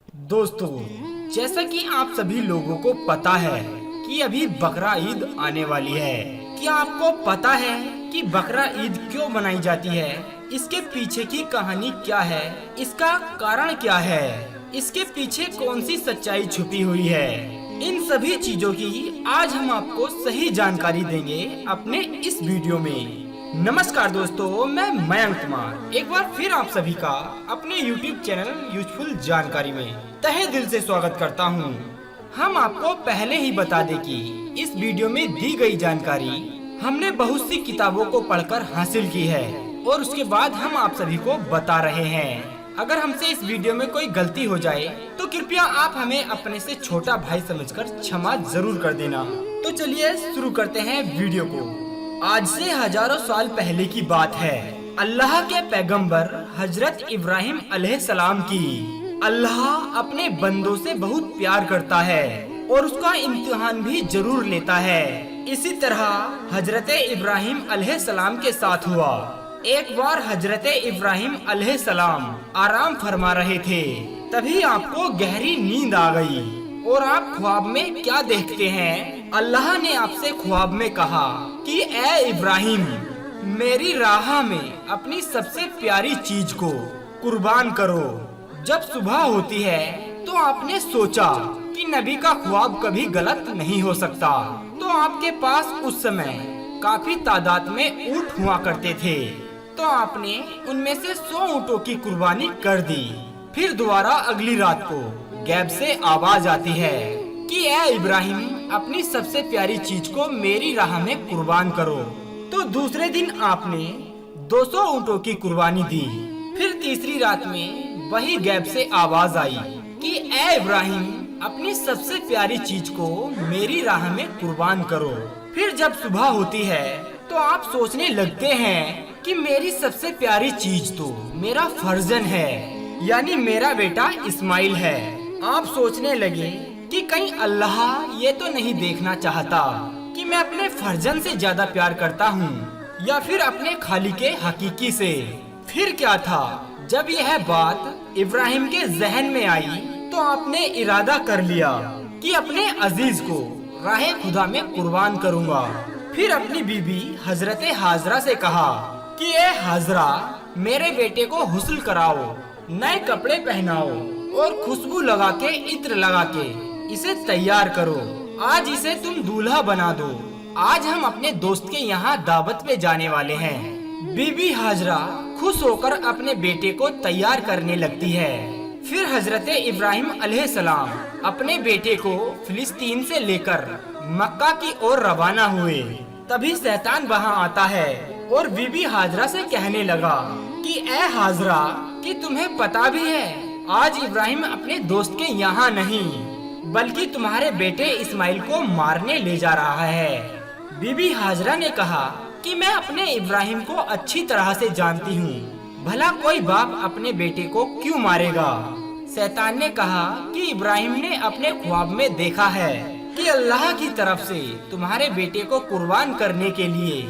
दोस्तों, जैसा कि आप सभी लोगों को पता है कि अभी बकरा ईद आने वाली है। क्या आपको पता है कि बकरा ईद क्यों मनाई जाती है? इसके पीछे की कहानी क्या है? इसका कारण क्या है? इसके पीछे कौन सी सच्चाई छुपी हुई है? इन सभी चीजों की आज हम आपको सही जानकारी देंगे अपने इस वीडियो में। नमस्कार दोस्तों, मैं मयंक कुमार एक बार फिर आप सभी का अपने YouTube चैनल यूजफुल जानकारी में तहे दिल से स्वागत करता हूं। हम आपको पहले ही बता दें कि इस वीडियो में दी गई जानकारी हमने बहुत सी किताबों को पढ़कर हासिल की है और उसके बाद हम आप सभी को बता रहे हैं। अगर हमसे इस वीडियो में कोई गलती हो जाए तो कृपया आप हमें अपने से छोटा भाई समझकर क्षमा जरूर कर देना। तो चलिए शुरू करते हैं वीडियो को। आज से हजारों साल पहले की बात है। अल्लाह के पैगंबर हजरत इब्राहिम अलैहिस्सलाम की। अल्लाह अपने बंदों से बहुत प्यार करता है और उसका इम्तिहान भी जरूर लेता है। इसी तरह हजरत इब्राहिम अलैहिस्सलाम के साथ हुआ। एक बार हजरत इब्राहिम अलैहिस्सलाम आराम फरमा रहे थे, तभी आपको गहरी नींद आ गई और आप ख्वाब में क्या देखते हैं? अल्लाह ने आपसे ख्वाब में कहा कि ए इब्राहिम, मेरी राह में अपनी सबसे प्यारी चीज को कुर्बान करो। जब सुबह होती है तो आपने सोचा कि नबी का ख्वाब कभी गलत नहीं हो सकता, तो आपके पास उस समय काफी तादाद में ऊंट हुआ करते थे, तो आपने उनमें से 100 ऊँटों की कुर्बानी कर दी। फिर दोबारा अगली रात को गैब से आवाज आती है कि ए इब्राहिम, अपनी सबसे प्यारी चीज को मेरी राह में कुर्बान करो। तो दूसरे दिन आपने 200 ऊँटों की कुर्बानी दी। फिर तीसरी रात में वही गैब से आवाज आई कि ए इब्राहिम, अपनी सबसे प्यारी चीज को मेरी राह में कुर्बान करो। फिर जब सुबह होती है तो आप सोचने लगते हैं कि मेरी सबसे प्यारी चीज तो मेरा फर्जन है, यानी मेरा बेटा इस्माइल है। आप सोचने लगे कि कहीं अल्लाह ये तो नहीं देखना चाहता कि मैं अपने फर्जन से ज्यादा प्यार करता हूँ या फिर अपने खालिक के हकीकी से। फिर क्या था, जब यह बात इब्राहिम के जहन में आई तो आपने इरादा कर लिया कि अपने अजीज को राहे खुदा में कुर्बान करूँगा। फिर अपनी बीबी हजरत हाजरा से कहा कि ए हाजरा, मेरे बेटे को हुस्ल कराओ, नए कपड़े पहनाओ और खुशबू लगा के इत्र लगा के इसे तैयार करो। आज इसे तुम दूल्हा बना दो। आज हम अपने दोस्त के यहाँ दावत पे जाने वाले हैं। बीबी हाजरा खुश होकर अपने बेटे को तैयार करने लगती है। फिर हजरत इब्राहिम अलैहिस्सलाम अपने बेटे को फिलिस्तीन से लेकर मक्का की ओर रवाना हुए। तभी शैतान वहाँ आता है और बीबी हाजरा से कहने लगा कि ए हाजरा, कि तुम्हें पता भी है आज इब्राहिम अपने दोस्त के यहाँ नहीं बल्कि तुम्हारे बेटे इस्माइल को मारने ले जा रहा है। बीबी हाजरा ने कहा कि मैं अपने इब्राहिम को अच्छी तरह से जानती हूँ, भला कोई बाप अपने बेटे को क्यों मारेगा? शैतान ने कहा कि इब्राहिम ने अपने ख्वाब में देखा है कि अल्लाह की तरफ से तुम्हारे बेटे को कुर्बान करने के लिए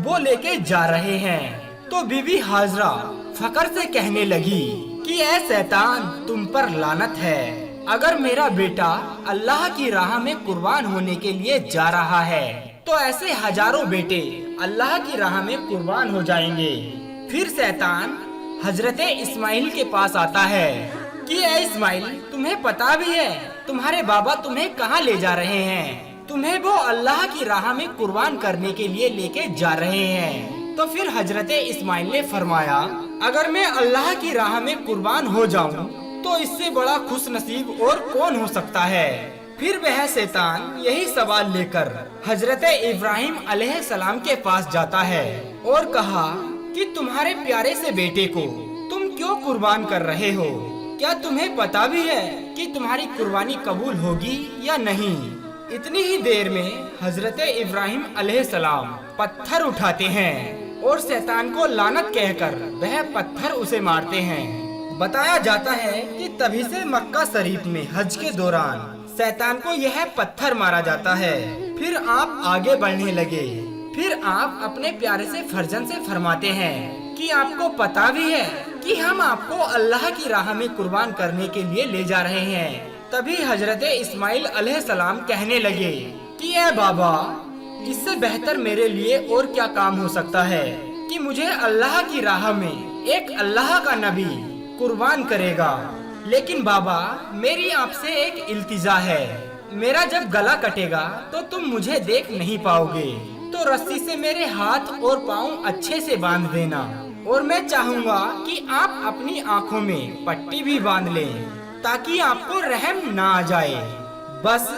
वो लेके जा रहे हैं। तो बीबी हाजरा फकर से कहने लगी कि ऐ शैतान, तुम पर लानत है। अगर मेरा बेटा अल्लाह की राह में कुर्बान होने के लिए जा रहा है तो ऐसे हजारों बेटे अल्लाह की राह में कुर्बान हो जाएंगे। फिर शैतान हजरत इस्माइल के पास आता है कि ऐ इस्माइल, तुम्हें पता भी है तुम्हारे बाबा तुम्हें कहाँ ले जा रहे हैं? तुम्हें वो अल्लाह की राह में कुर्बान करने के लिए लेके जा रहे हैं। तो फिर हजरत इस्माइल ने फरमाया, अगर मैं अल्लाह की राह में कुर्बान हो जाऊं तो इससे बड़ा खुश नसीब और कौन हो सकता है? फिर वह शैतान यही सवाल लेकर हजरत इब्राहिम अलैहिस्सलाम के पास जाता है और कहा कि तुम्हारे प्यारे से बेटे को तुम क्यों कुर्बान कर रहे हो? क्या तुम्हें पता भी है कि तुम्हारी कुर्बानी कबूल होगी या नहीं? इतनी ही देर में हजरत इब्राहिम अलैहिस्सलाम पत्थर उठाते हैं और शैतान को लानत कहकर वह पत्थर उसे मारते हैं। बताया जाता है कि तभी से मक्का शरीफ में हज के दौरान शैतान को यह पत्थर मारा जाता है। फिर आप आगे बढ़ने लगे। फिर आप अपने प्यारे से फर्जन से फरमाते हैं कि आपको पता भी है कि हम आपको अल्लाह की राह में कुर्बान करने के लिए ले जा रहे हैं। तभी हजरत इस्माइल अलैहिस्सलाम कहने लगे कि ए बाबा, इससे बेहतर मेरे लिए और क्या काम हो सकता है कि मुझे अल्लाह की राह में एक अल्लाह का नबी कुर्बान करेगा। लेकिन बाबा, मेरी आपसे एक इल्तिजा है, मेरा जब गला कटेगा तो तुम मुझे देख नहीं पाओगे, तो रस्सी से मेरे हाथ और पाँव अच्छे से बांध देना, और मैं चाहूँगा कि आप अपनी आँखों में पट्टी भी बांध लें ताकि आपको रहम ना आ जाए। बस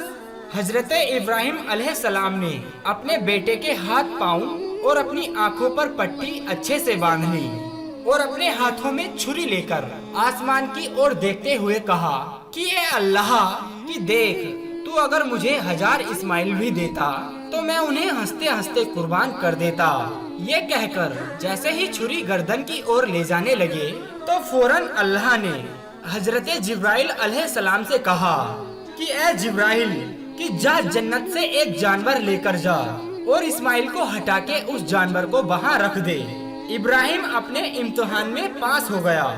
हजरत इब्राहिम अलैहिस्सलाम ने अपने बेटे के हाथ पाँव और अपनी आँखों पर पट्टी अच्छे से बांध ली और अपने हाथों में छुरी लेकर आसमान की ओर देखते हुए कहा कि ए अल्लाह, कि देख, तू अगर मुझे 1000 इस्माइल भी देता तो मैं उन्हें हंसते हंसते कुर्बान कर देता। ये कहकर जैसे ही छुरी गर्दन की ओर ले जाने लगे तो फौरन अल्लाह ने हजरत जिब्राइल अलैहिस्सलाम से कहा कि ए जिब्राइल, कि जा जन्नत से एक जानवर लेकर जा और इस्माइल को हटा के उस जानवर को वहाँ रख दे। इब्राहिम अपने इम्तिहान में पास हो गया।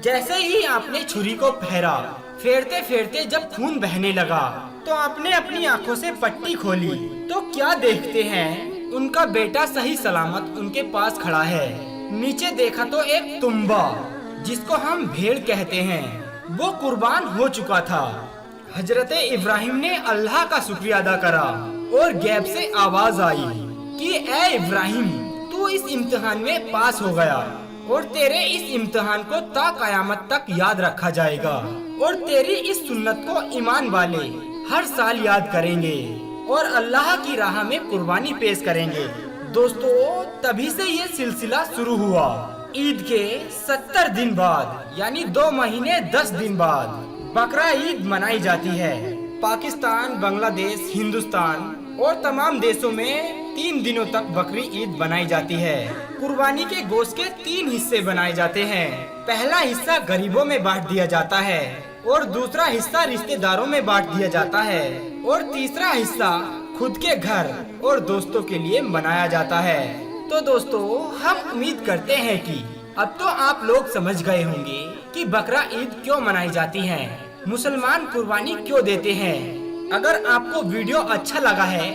जैसे ही आपने छुरी को फेरा, फेरते फेरते जब खून बहने लगा तो आपने अपनी आंखों से पट्टी खोली तो क्या देखते हैं, उनका बेटा सही सलामत उनके पास खड़ा है। नीचे देखा तो एक तुम्बा, जिसको हम भेड़ कहते हैं, वो कुर्बान हो चुका था। हजरत इब्राहिम ने अल्लाह का शुक्रिया अदा करा और गैब से आवाज आई कि ए इब्राहिम, तू इस इम्तिहान में पास हो गया और तेरे इस इम्तिहान को ता कयामत तक याद रखा जाएगा और तेरी इस सुन्नत को ईमान वाले हर साल याद करेंगे और अल्लाह की राह में कुर्बानी पेश करेंगे। दोस्तों, तभी से ये सिलसिला शुरू हुआ। ईद के 70 दिन बाद यानी 2 महीने 10 दिन बाद बकरा ईद मनाई जाती है। पाकिस्तान, बांग्लादेश, हिंदुस्तान और तमाम देशों में 3 दिनों तक बकरी ईद बनाई जाती है। कुर्बानी के गोश्त के 3 हिस्से बनाए जाते हैं। पहला हिस्सा गरीबों में बांट दिया जाता है और दूसरा हिस्सा रिश्तेदारों में बांट दिया जाता है और तीसरा हिस्सा खुद के घर और दोस्तों के लिए बनाया जाता है। तो दोस्तों, हम उम्मीद करते हैं कि अब तो आप लोग समझ गए होंगे कि बकरा ईद क्यों मनाई जाती है, मुसलमान कुर्बानी क्यों देते हैं। अगर आपको वीडियो अच्छा लगा है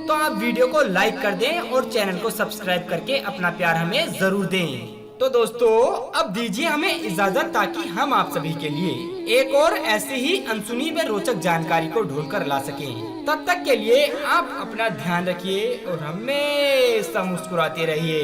तो आप वीडियो को लाइक कर दें और चैनल को सब्सक्राइब करके अपना प्यार हमें जरूर दें। तो दोस्तों, अब दीजिए हमें इजाजत ताकि हम आप सभी के लिए एक और ऐसी ही अनसुनी व रोचक जानकारी को ढूंढ कर ला सकें। तब तक के लिए आप अपना ध्यान रखिए और हमेशा मुस्कुराते रहिए।